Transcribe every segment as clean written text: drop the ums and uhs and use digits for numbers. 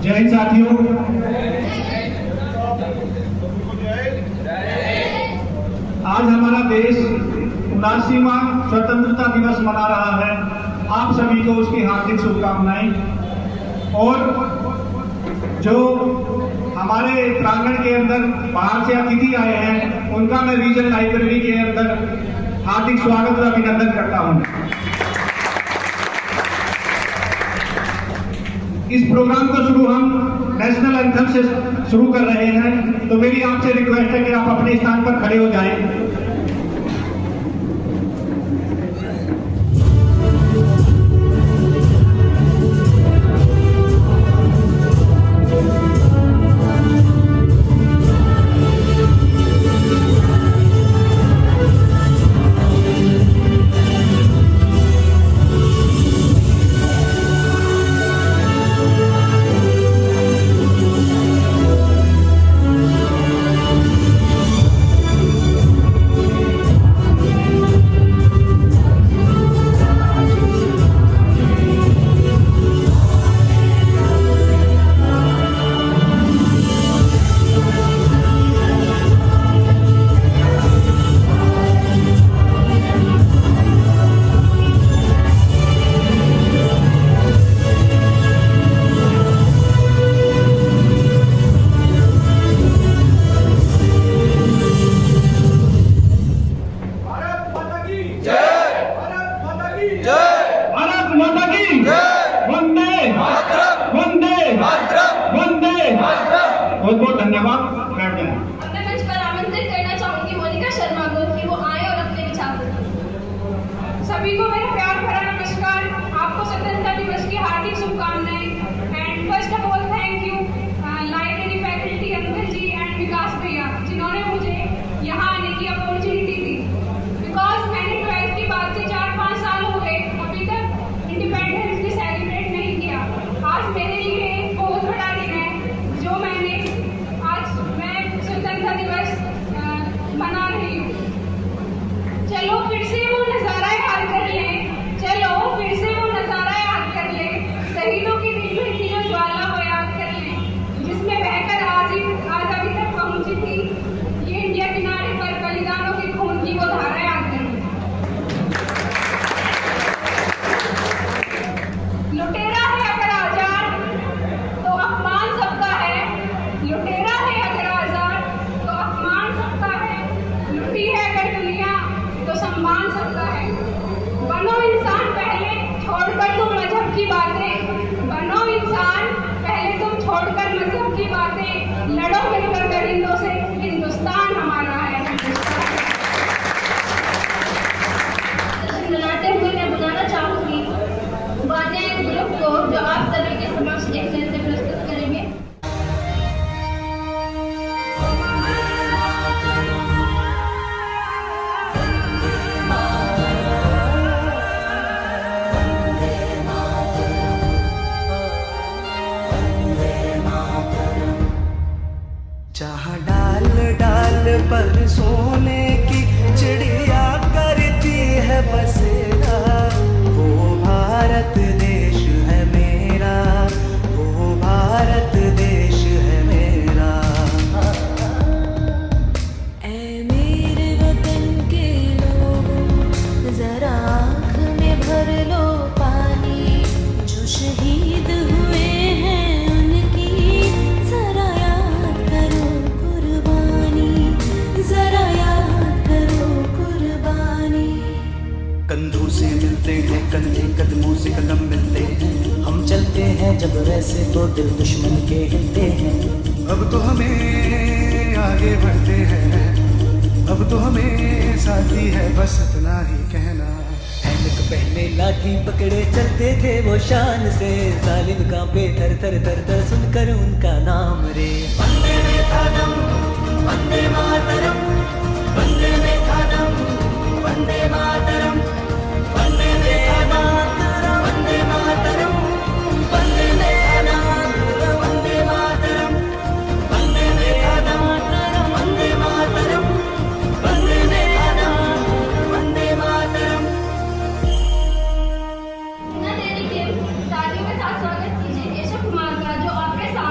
जय हिंद साथियों। आज हमारा देश 79वां स्वतंत्रता दिवस मना रहा है। आप सभी को उसकी हार्दिक शुभकामनाएं। और जो हमारे प्रांगण के अंदर बाहर से अतिथि आए हैं उनका मैं रीजनल लाइब्रेरी के अंदर हार्दिक स्वागत और अभिनंदन करता हूं। इस प्रोग्राम को शुरू हम नेशनल एंथम से शुरू कर रहे हैं, तो मेरी आपसे रिक्वेस्ट है कि आप अपने स्थान पर खड़े हो जाएं। बहुत बहुत धन्यवाद। बैठ जाएं। अपने मंच पर आमंत्रित करना चाहूंगी मोनिका शर्मा को कि वो आए और अपने विचार दें। सभी को मेरा प्यार भरा नमस्कार। आपको स्वतंत्रता दिवस की हार्दिक शुभकामनाएं। And first of all thank you library faculty uncle ji and Vikas भैया जिन्होंने मुझे यहाँ आने की अपॉर्चुनिटी दी। बिकॉज मैंने 12th के बाद से 4-5 साल हो गए अभी तक इंडिपेंडेंस डे सेलिब्रेट नहीं किया। आज मेरे लिए एक बहुत बड़ा दिन है जो मैं स्वतंत्रता दिवस मना रही हूँ। चलो फिर से वो नज़ारा याद कर लें, चलो फिर से वो नज़ारा याद कर लें, शहीदों के दिल में थी जो ज्वाला वो याद कर लें, जिसमें बहकर आज अभी तक पहुंची थी ये इंडिया किनारे पर बलिदानों के खून की वो धारा याद कर लें। लुटेरा है अगर आजाद तो अपमान सबका है, लुटेरा है अगर आजाद तो अपमान सबका है, लुटी है अगर दुनिया तो सम्मान सबका है। बनो इंसान पहले छोड़कर तुम मजहब की बातें, बनो इंसान पहले तुम छोड़कर मजहब की बातें, लड़ो मिलकर दरिंदों से, हिंदुस्तान हमारा है। मनाते हुए मैं बुलाना चाहूंगी वाद्य ग्रुप को जो आप सभी के समक्ष एक नृत्य प्रस्तुत करेंगे। जहाँ डाल डाल पर सोने की चिड़िया करती है बसेरा, वो भारत देश है मेरा, वो भारत देश है मेरा। ऐ मेरे वतन के लोगों जरा आँख में भर लो पानी, जो शहीद हुए हैं उनकी जरा याद करो कुर्बानी, जरा याद करो कुर्बानी। कंधों से मिलते हैं कंधे, कदमों से कदम मिलते हैं, हम चलते हैं जब वैसे तो दिल दुश्मन के हिलते हैं। अब तो हमें आगे बढ़ते हैं, अब तो हमें साथी है बस इतना ही कहना। ऐनक पहने लाठी पकड़े चलते थे वो शान से, जालिम कांपे थर थर थर थर सुनकर उनका नाम रे। वंदे मातरम, वंदे मातरम, वंदे मातरम, वंदे मातरम, वंदे मातरम, वंदे मातरम, वंदे मातरम, वंदे मातरम, वंदे मातरम, वंदे मातरम, वंदे मातरम, वंदे मातरम। न देरी के तालियों के साथ स्वागत कीजिए केशव कुमार का जो आपके साथ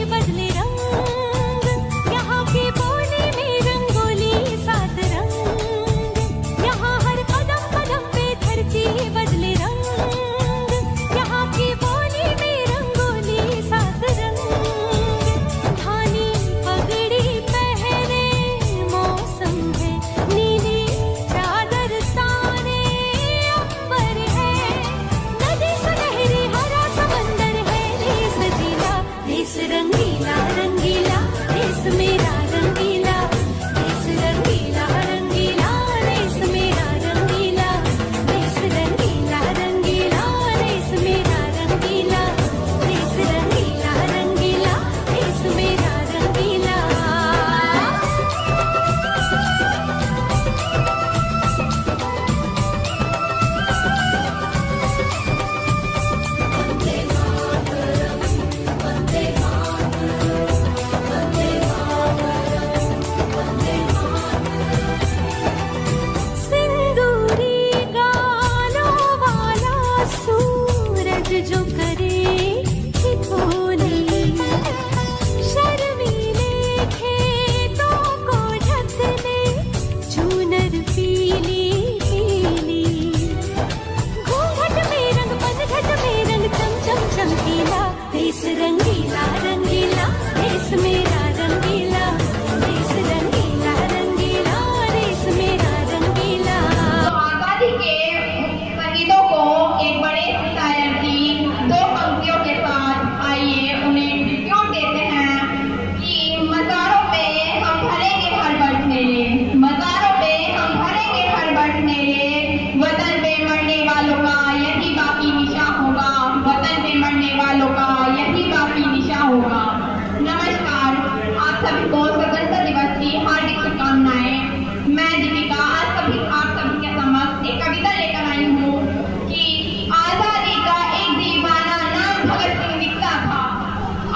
बदले रंग, यहाँ की बोली में रंगोली सात रंग, यहाँ हर कदम कदम पे धरती बदले रंग, यहाँ की बोली में रंगोली सात रंग, धानी पगड़ी पहने मौसम है, नीली चादर ताने अंबर है, नदी सुनहरी हरा समंदर है, देश जिला देश रंगीला रंगीला, देश मेरा रंगीला, देश रंगीला रंगीला, देश मेरा रंगीला, देश रंगीला रंगीला, देश मेरा रंगीला, देश रंगीला रंगीला, देश मेरा रंगीला। सिंदूरी गालों वाला सूरज जो करे ठिठोली, शर्मीले खेतों को ढकने चूनर पीली पीली, घूंघट में रंग पनघट में रंग चम चम चमकीला, देश रंगीला रंगीला, देश मेरा रंगीला, देश रंगीला रंगीला, देश मेरा रंगीला। तो आजादी के शहीदों को एक बड़े शायर की दो पंक्तियों के साथ आइए उन्हें ट्रिब्यूट देते हैं कि मज़ारों पे हम भरेंगे हर वर्ष मेरे, मज़ारों पे हम भरेंगे हर वर्ष मेरे, वतन पे मरने वालों का यही बाकी निशा होगा, वतन पे मरने वालों का यही बाकी निशा होगा। नमस्कार, आप सभी को स्वतंत्रता दिवस की हार्दिक शुभकामनाएं। मैं दीपिका आज आप सभी के समक्ष एक कविता लेकर आई हूँ कि आजादी का एक दीवाना नाम भगत सिंह लिखता था,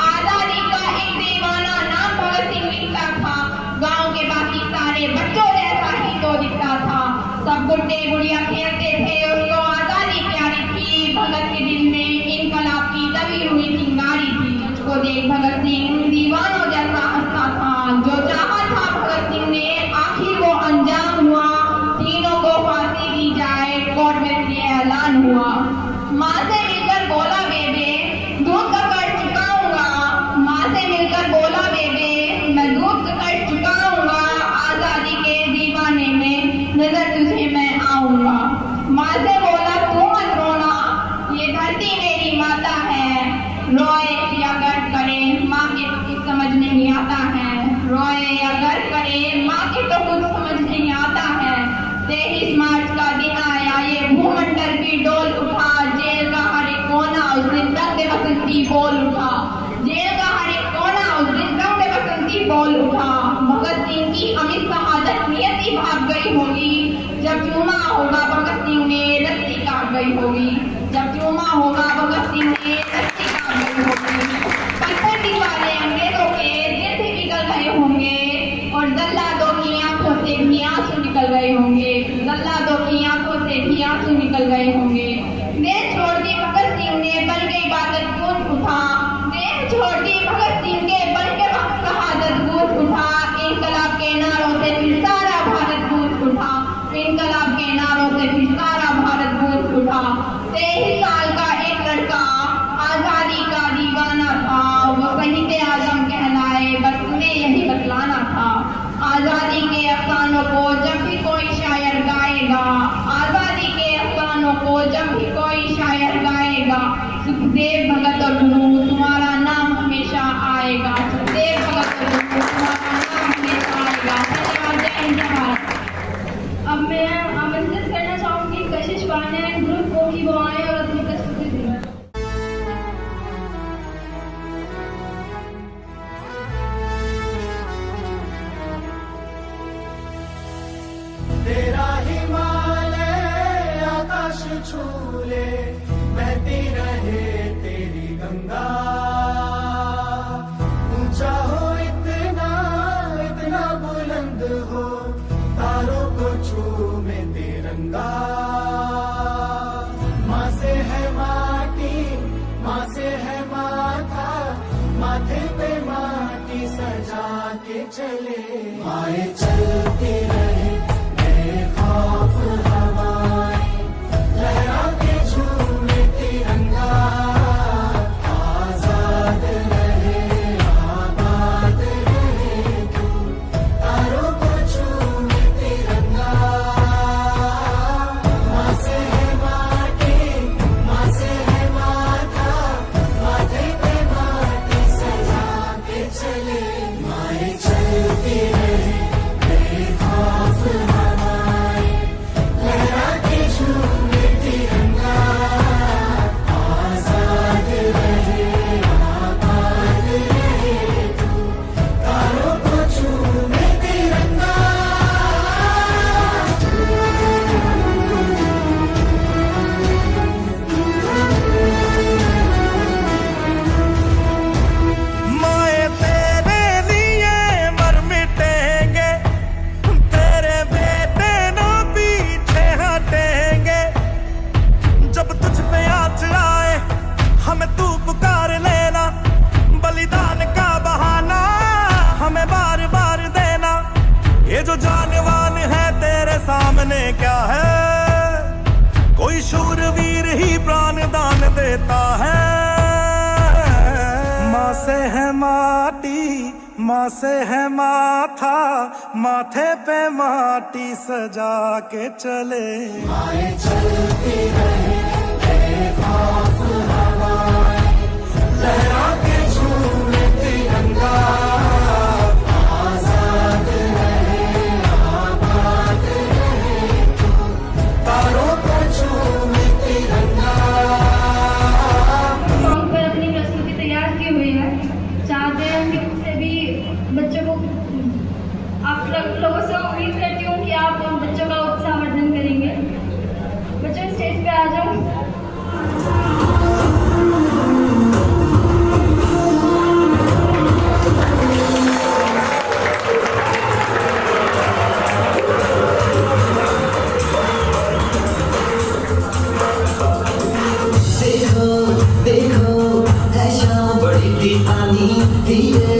आजादी का एक दीवाना नाम भगत सिंह लिखता था, गांव के बाकी सारे बच्चों जैसा ही तो दिखता था, सब गुड्डे गुड़िया खेलते थे, उसको आजादी प्यारी थी, भगत के दिल में इनकलाब की दबी हुई चिंगारी थी, मुझको देख भगत सिंह दीवानों जैसा हंसता था, जो चाहा था भगत सिंह ने आखिर वो अंजाम हुआ, तीनों को फांसी दी जाए कोर्ट में ये ऐलान हुआ, माँ से मिलकर बोला बेबे दूध का कर्ज चुकाऊंगा, माँ से मिलकर बोला बेबे मैं दूध का कर्ज चुकाऊंगा, आजादी के दीवाने में नजर तुझे मैं आऊंगा, माँ से बोला तू मत रोना, ये धरती मेरी माता है, रोए या गर्व करे माँ के तो कुछ समझ नहीं आता है, रोए या गर्व करे माँ के तो कुछ समझ नहीं आता है, 23 मार्च का दिन आया ये भूमंडल की डोल उठा, जेल का हर एक कोना उस दिन रंग बसंती बोल उठा, जेल का हर एक कोना उस दिन रंग बसंती बोल उठा, भगत सिंह की अमित शहादत नियति भाग गई होगी, जब चूमा होगा भगत सिंह ने रस्सी काट गई होगी, जब चूमा होगा भगत सिंह ने रस्सी काट गई होगी, पत्थर वाले अंग्रेजों के दिल से पिघल गए होंगे और जल्लादों की आंखों से भी आंसू निकल गए होंगे, जल्लादों की आंखों से भी आंसू निकल गए होंगे, देश छोड़ दी भगत सिंह ने बल के इबादत गूंज उठा, देश छोड़ दी भगत सिंह के बल के शहादत गूंज उठा, इनकलाब के नारों से फिर सारा भारत गूंज उठा, इनकलाब के नारों से फिर सारा भारत गूंज उठा, 23 साल का एक लड़का आजादी का दीवाना था, वो शहीद आजम कहलाए बस उन्हें यही बतलाना था, आजादी के अफसानों को जब भी कोई शायर गाएगा, आजादी के अफसानों को जब भी कोई शायर गाएगा, सुखदेव भगत और गुरु तुम्हारा नाम हमेशा आएगा, सुखदेव भगत और गुरु तुम्हारा नाम हमेशा आएगा। धन्यवाद, जय हिंद भारत। अब मैं आमंत्रित करना चाहूंगी कशिश पांडे ग्रुप को कि वो आए और अपनी प्रस्तुति दें। तेरा हिमालय आकाश छूले, बहती रहे तेरी गंगा, ऊंचा हो इतना इतना बुलंद हो, तारों को छूमे तिरंगा, माँ से है माटी, माँ से है माथा, माथे पे सजा के चले माए चलते रहे बेखौफ हवाएं लहरा के झूमे तिरंगा आजाद रहे आबाद रहे तू तारों को झूमे तिरंगा माँ से है माटी माँ से है माथा माथे पे माटी सजा के चले माए चलती रहे बेखौफ हवाएं लहरा के झूमे तिरंगा आजाद रहे आबाद रहे तू तारों को झूमे तिरंगा माए तेरे लिए मर मिटेंगे तेरे बेटे ना पीछे हटेंगे जब तुझ पे आँच आए हमें तू पुकार लेना बलिदान का बहाना हमें बार बार देना ये जो जानवान है तेरे सामने क्या है कोई शूरवीर ही प्राण दान देता है माँ से है माटी माँ से है माथा माथे पे माटी सजा के चले माए चलती रहे बेखौफ हवाएं लहरा के झूमे तिरंगा आजाद रहे आबाद रहे तू तारों को झूमे तिरंगा सॉन्ग पर अपनी प्रस्तुति तैयार की हुई है। चाहते हैं कि उससे भी बच्चों को आप लोगों से उम्मीद करती हूँ कि आप उन बच्चों का उत्साहवर्धन करेंगे। बच्चों स्टेज पे आ जाओ। देखो देखो ऐसा बड़ी दीवानी धीरे